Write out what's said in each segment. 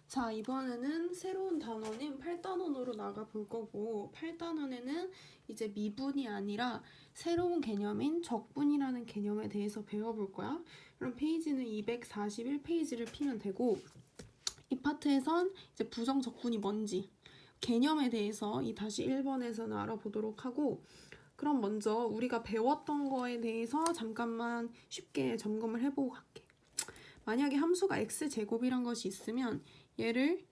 자, 이번에는 새로운 단원인 8단원으로 나가 볼 거고, 8단원에는 이제 미분이 아니라 새로운 개념인 적분이라는 개념에 대해서 배워볼 거야. 그럼 페이지는 241페이지를 피면 되고, 이 파트에선 이제 부정적분이 뭔지 개념에 대해서 이 다시 1번에서는 알아보도록 하고, 그럼 먼저 우리가 배웠던 거에 대해서 잠깐만 쉽게 점검을 해보고 갈게. 만약에 함수가 x제곱이란 것이 있으면 얘를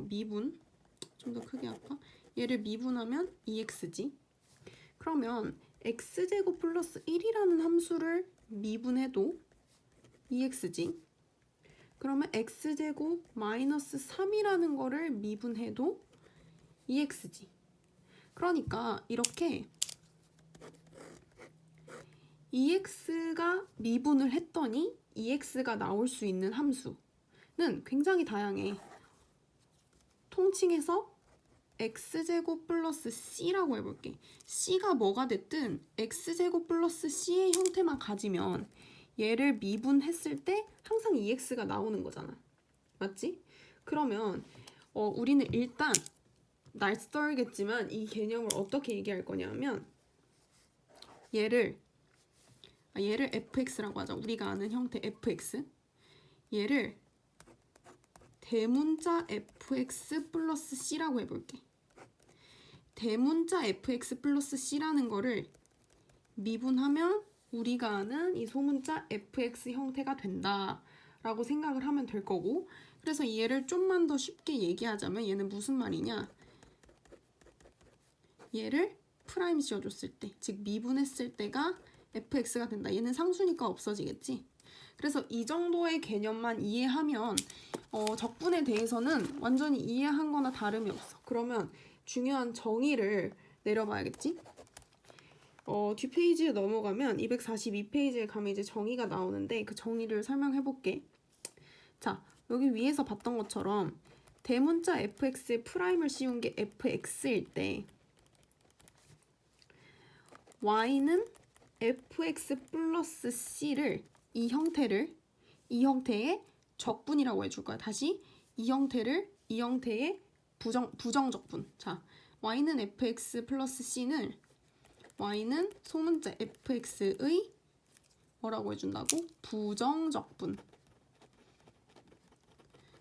미분, 좀 더 크게 할까? 얘를 미분하면 2x지. 그러면 x제곱 플러스 1이라는 함수를 미분해도 2x지. 그러면 x제곱 마이너스 3이라는 거를 미분해도 2x지. 그러니까 이렇게 2x가 미분을 했더니 2x가 나올 수 있는 함수는 굉장히 다양해. 통칭해서 x제곱 플러스 c라고 해볼게. c가 뭐가 됐든 x제곱 플러스 c의 형태만 가지면 얘를 미분했을 때 항상 2x가 나오는 거잖아. 맞지? 그러면 우리는 일단 낯설겠지만 이 개념을 어떻게 얘기할 거냐면 얘를 fx라고 하자. 우리가 아는 형태 fx. 얘를 대문자 fx 플러스 c라고 해볼게. 대문자 fx 플러스 c라는 거를 미분하면 우리가 아는 이 소문자 fx 형태가 된다라고 생각을 하면 될 거고, 그래서 얘를 좀만 더 쉽게 얘기하자면 얘는 무슨 말이냐? 얘를 프라임 씌워줬을 때, 즉 미분했을 때가 fx가 된다. 얘는 상수니까 없어지겠지? 그래서 이 정도의 개념만 이해하면 적분에 대해서는 완전히 이해한 거나 다름이 없어. 그러면 중요한 정의를 내려봐야겠지? 뒷페이지에 넘어가면 242페이지에 가면 이제 정의가 나오는데 그 정의를 설명해 볼게. 자, 여기 위에서 봤던 것처럼 대문자 fx에 프라임을 씌운 게 fx일 때 y는 fx 플러스 c를 이 형태의 적분이라고 해줄 거야. 다시 이 형태의 부정적분. 자, y는 fx 플러스 c는 y는 소문자 fx의 뭐라고 해준다고? 부정적분.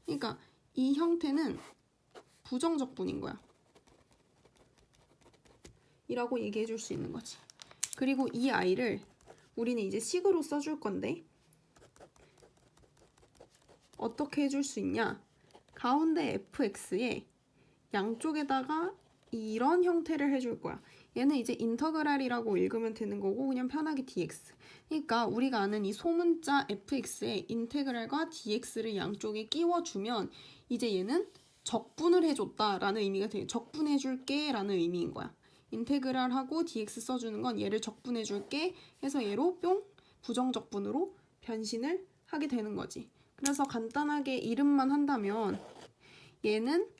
그러니까 이 형태는 부정적분인 거야. 이라고 얘기해 줄 수 있는 거지. 그리고 이 i를 우리는 이제 식으로 써줄 건데 어떻게 해줄 수 있냐? 가운데 fx에 양쪽에다가 이런 형태를 해줄 거야. 얘는 이제 인터그랄이라고 읽으면 되는 거고 그냥 편하게 dx. 그러니까 우리가 아는 이 소문자 fx에 인테그랄과 dx를 양쪽에 끼워주면 이제 얘는 적분을 해줬다라는 의미가 돼요. 적분해줄게 라는 의미인 거야. 인테그랄하고 dx 써주는 건 얘를 적분해줄게 해서 얘로 뿅 부정적분으로 변신을 하게 되는 거지. 그래서 간단하게 이름만 한다면 얘는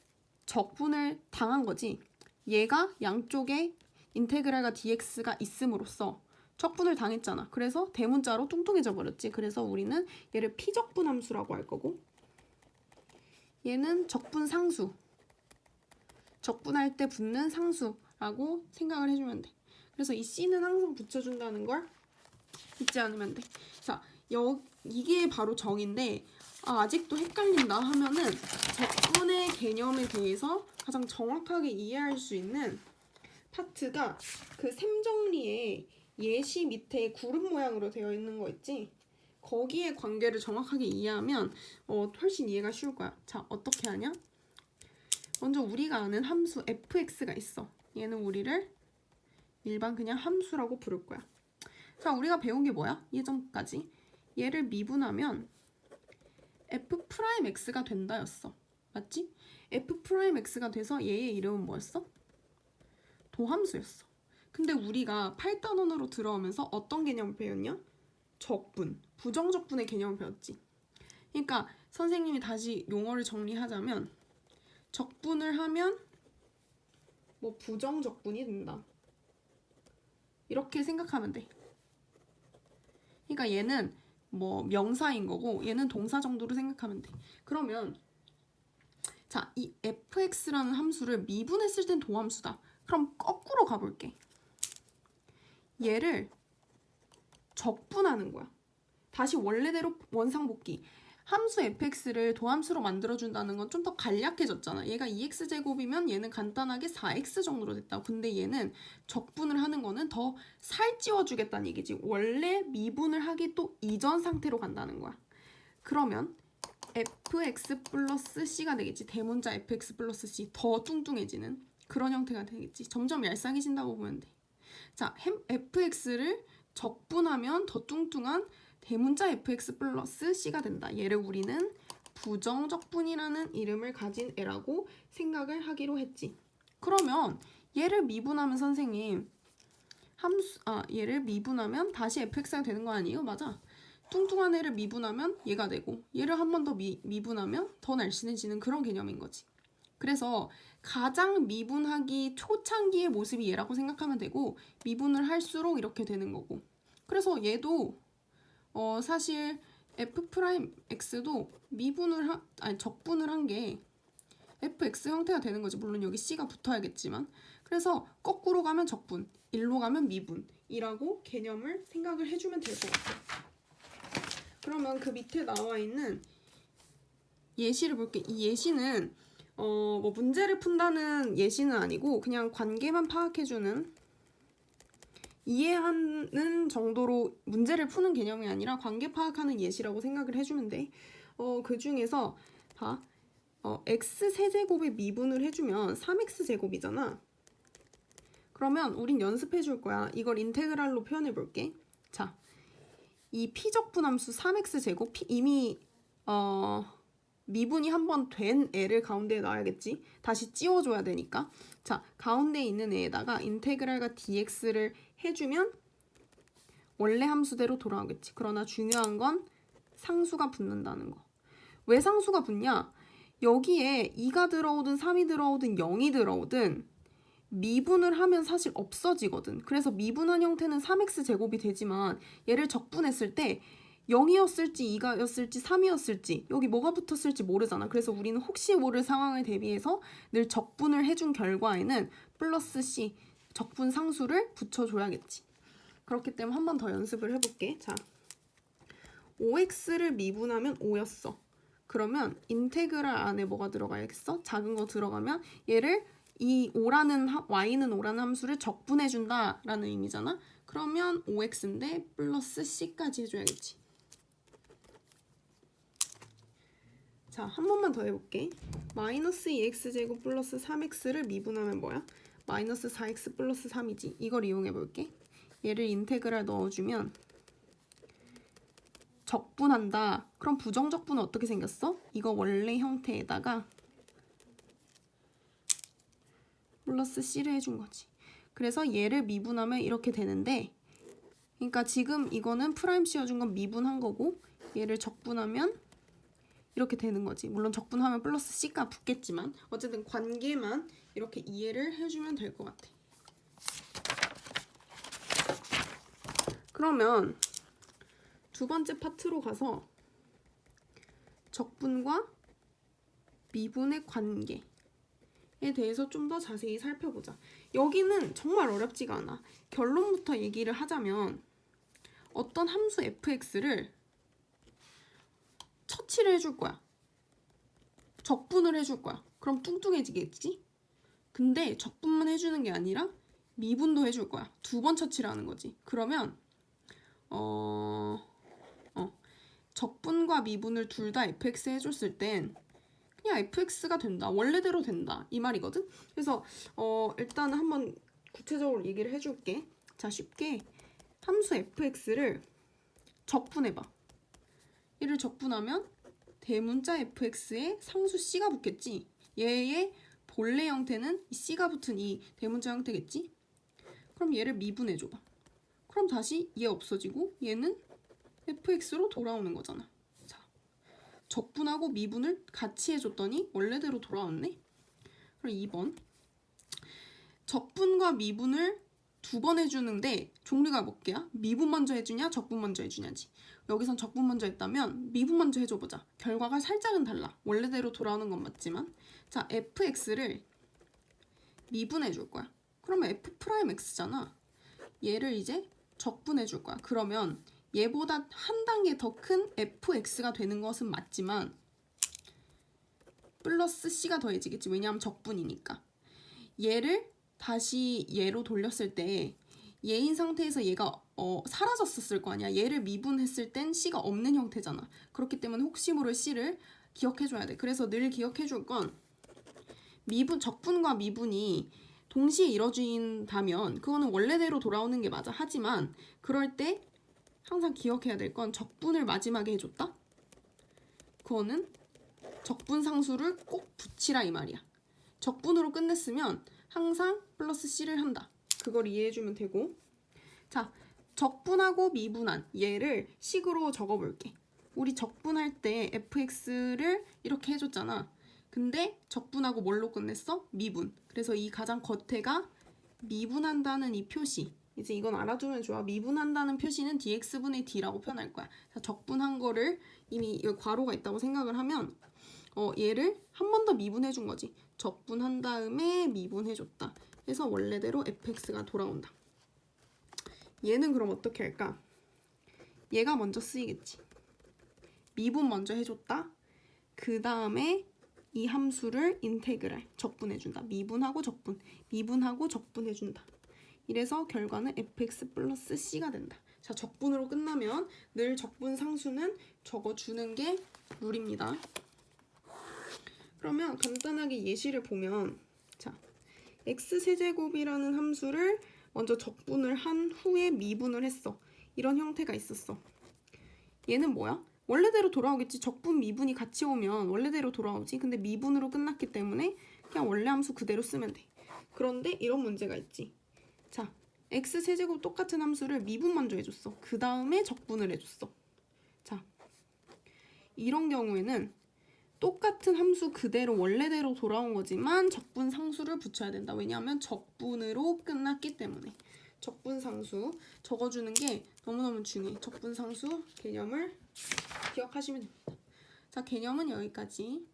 적분을 당한 거지. 얘가 양쪽에 인테그랄과 dx가 있음으로써 적분을 당했잖아. 그래서 대문자로 뚱뚱해져 버렸지. 그래서 우리는 얘를 피적분 함수라고 할 거고 얘는 적분 상수. 적분할 때 붙는 상수라고 생각을 해주면 돼. 그래서 이 c는 항상 붙여준다는 걸 잊지 않으면 돼. 자, 이게 바로 정인데 아직도 헷갈린다 하면은 적분의 개념에 대해서 가장 정확하게 이해할 수 있는 파트가 그 셈정리에 예시 밑에 구름 모양으로 되어 있는 거 있지? 거기에 관계를 정확하게 이해하면 훨씬 이해가 쉬울 거야. 자, 어떻게 하냐? 먼저 우리가 아는 함수 fx가 있어. 얘는 우리를 일반 그냥 함수라고 부를 거야. 자, 우리가 배운 게 뭐야? 예전까지. 얘를 미분하면 f'x가 된다였어. 맞지? f'x가 돼서 얘의 이름은 뭐였어? 도함수였어. 근데 우리가 8단원으로 들어오면서 어떤 개념을 배웠냐? 적분, 부정적분의 개념을 배웠지. 그러니까 선생님이 다시 용어를 정리하자면 적분을 하면 뭐 부정적분이 된다. 이렇게 생각하면 돼. 그러니까 얘는 뭐 명사인 거고 얘는 동사 정도로 생각하면 돼. 그러면 자, 이 fx라는 함수를 미분했을 땐 도함수다. 그럼 거꾸로 가볼게. 얘를 적분하는 거야. 다시 원래대로 원상복귀. 함수 fx를 도함수로 만들어준다는 건 좀 더 간략해졌잖아. 얘가 2x제곱이면 얘는 간단하게 4x 정도로 됐다. 근데 얘는 적분을 하는 거는 더 살찌워주겠다는 얘기지. 원래 미분을 하기 또 이전 상태로 간다는 거야. 그러면 fx 플러스 c가 되겠지. 대문자 fx 플러스 c. 더 뚱뚱해지는 그런 형태가 되겠지. 점점 얄쌍해진다고 보면 돼. 자, fx를 적분하면 더 뚱뚱한 대문자 fx 플러스 c가 된다. 얘를 우리는 부정적분이라는 이름을 가진 애라고 생각을 하기로 했지. 그러면 얘를 미분하면 선생님 얘를 미분하면 다시 fx가 되는 거 아니에요? 맞아. 뚱뚱한 애를 미분하면 얘가 되고 얘를 한 번 더 미분하면 더 날씬해지는 그런 개념인 거지. 그래서 가장 미분하기 초창기의 모습이 얘라고 생각하면 되고 미분을 할수록 이렇게 되는 거고. 그래서 얘도 사실 f'x도 적분을 한 게 fx 형태가 되는 거지. 물론 여기 c가 붙어야겠지만. 그래서 거꾸로 가면 적분, 일로 가면 미분이라고 개념을 생각을 해주면 될 것 같아. 그러면 그 밑에 나와 있는 예시를 볼게. 이 예시는 뭐 문제를 푼다는 예시는 아니고 그냥 관계만 파악해주는 이해하는 정도로 문제를 푸는 개념이 아니라 관계 파악하는 예시라고 생각을 해주면 돼. 그 중에서 봐. x 세제곱에 미분을 해주면 3x 제곱이잖아. 그러면 우린 연습해 줄 거야. 이걸 인테그랄로 표현해 볼게. 자, 이 피적분함수 3x 제곱 이미 미분이 한 번 된 애를 가운데에 놔야겠지. 다시 찌워줘야 되니까. 자, 가운데에 있는 애에다가 인테그랄과 dx를 해주면 원래 함수대로 돌아오겠지. 그러나 중요한 건 상수가 붙는다는 거. 왜 상수가 붙냐? 여기에 2가 들어오든 3이 들어오든 0이 들어오든 미분을 하면 사실 없어지거든. 그래서 미분한 형태는 3x 제곱이 되지만 얘를 적분했을 때 0이었을지 2가였을지 3이었을지 여기 뭐가 붙었을지 모르잖아. 그래서 우리는 혹시 모를 상황을 대비해서 늘 적분을 해준 결과에는 플러스 c 적분 상수를 붙여줘야겠지. 그렇기 때문에 한 번 더 연습을 해볼게. 자, 5x를 미분하면 5였어. 그러면 인테그랄 안에 뭐가 들어가야겠어? 작은 거 들어가면 얘를 이 y는 5라는 함수를 적분해준다라는 의미잖아. 그러면 5x인데 플러스 c까지 해줘야겠지. 자, 한 번만 더 해볼게. 마이너스 2x제곱 플러스 3x를 미분하면 뭐야? 마이너스 4x 플러스 3이지. 이걸 이용해볼게. 얘를 인테그랄 넣어주면 적분한다. 그럼 부정적분은 어떻게 생겼어? 이거 원래 형태에다가 플러스 c를 해준 거지. 그래서 얘를 미분하면 이렇게 되는데, 그러니까 지금 이거는 프라임 씌워준 건 미분한 거고 얘를 적분하면 이렇게 되는 거지. 물론 적분하면 플러스 c가 붙겠지만 어쨌든 관계만 이렇게 이해를 해주면 될 것 같아. 그러면 두 번째 파트로 가서 적분과 미분의 관계에 대해서 좀 더 자세히 살펴보자. 여기는 정말 어렵지가 않아. 결론부터 얘기를 하자면 어떤 함수 fx를 처치를 해줄 거야. 적분을 해줄 거야. 그럼 뚱뚱해지겠지? 근데 적분만 해주는 게 아니라 미분도 해줄 거야. 두 번 처치를 하는 거지. 그러면 적분과 미분을 둘 다 fx 해줬을 땐 그냥 fx가 된다. 원래대로 된다. 이 말이거든? 그래서 일단 한번 구체적으로 얘기를 해줄게. 자, 쉽게 함수 fx를 적분해봐. 얘를 적분하면 대문자 fx에 상수 c가 붙겠지. 얘의 본래 형태는 이 c가 붙은 이 대문자 형태겠지. 그럼 얘를 미분해줘봐. 그럼 다시 얘 없어지고 얘는 fx로 돌아오는 거잖아. 자, 적분하고 미분을 같이 해줬더니 원래대로 돌아왔네. 그럼 2번 적분과 미분을 두 번 해주는데 종류가 몇 개야? 미분 먼저 해주냐 적분 먼저 해주냐지. 여기선 적분 먼저 했다면 미분 먼저 해줘보자. 결과가 살짝은 달라. 원래대로 돌아오는 건 맞지만. 자, fx를 미분해줄 거야. 그러면 f'x잖아. 얘를 이제 적분해줄 거야. 그러면 얘보다 한 단계 더 큰 fx가 되는 것은 맞지만 플러스 c가 더해지겠지. 왜냐하면 적분이니까. 얘를 다시 얘로 돌렸을 때 얘인 상태에서 얘가 사라졌었을 거 아니야. 얘를 미분했을 땐 c가 없는 형태잖아. 그렇기 때문에 혹시 모를 c를 기억해줘야 돼. 그래서 늘 기억해줄 건 적분과 미분이 동시에 이뤄진다면 그거는 원래대로 돌아오는 게 맞아. 하지만 그럴 때 항상 기억해야 될 건 적분을 마지막에 해줬다? 그거는 적분 상수를 꼭 붙이라 이 말이야. 적분으로 끝냈으면 항상 플러스 c를 한다. 그걸 이해해주면 되고. 자, 적분하고 미분한 얘를 식으로 적어볼게. 우리 적분할 때 fx를 이렇게 해줬잖아. 근데 적분하고 뭘로 끝냈어? 미분. 그래서 이 가장 겉에가 미분한다는 이 표시. 이제 이건 알아두면 좋아. 미분한다는 표시는 dx분의 d라고 표현할 거야. 자, 적분한 거를 이미 여기 괄호가 있다고 생각을 하면 얘를 한 번 더 미분해준 거지. 적분한 다음에 미분해줬다. 그래서 원래대로 fx가 돌아온다. 얘는 그럼 어떻게 할까? 얘가 먼저 쓰이겠지. 미분 먼저 해줬다. 그 다음에 이 함수를 인테그랄, 적분해준다. 미분하고 적분, 미분하고 적분해준다. 이래서 결과는 fx 플러스 c가 된다. 자, 적분으로 끝나면 늘 적분 상수는 적어주는 게 룰입니다. 그러면 간단하게 예시를 보면, 자, x세제곱이라는 함수를 먼저 적분을 한 후에 미분을 했어. 이런 형태가 있었어. 얘는 뭐야? 원래대로 돌아오겠지. 적분 미분이 같이 오면 원래대로 돌아오지. 근데 미분으로 끝났기 때문에 그냥 원래 함수 그대로 쓰면 돼. 그런데 이런 문제가 있지. 자, x세제곱 똑같은 함수를 미분 먼저 해줬어. 그 다음에 적분을 해줬어. 자, 이런 경우에는 똑같은 함수 그대로 원래대로 돌아온 거지만 적분 상수를 붙여야 된다. 왜냐하면 적분으로 끝났기 때문에. 적분 상수 적어주는 게 너무너무 중요해. 적분 상수 개념을 기억하시면 됩니다. 자, 개념은 여기까지.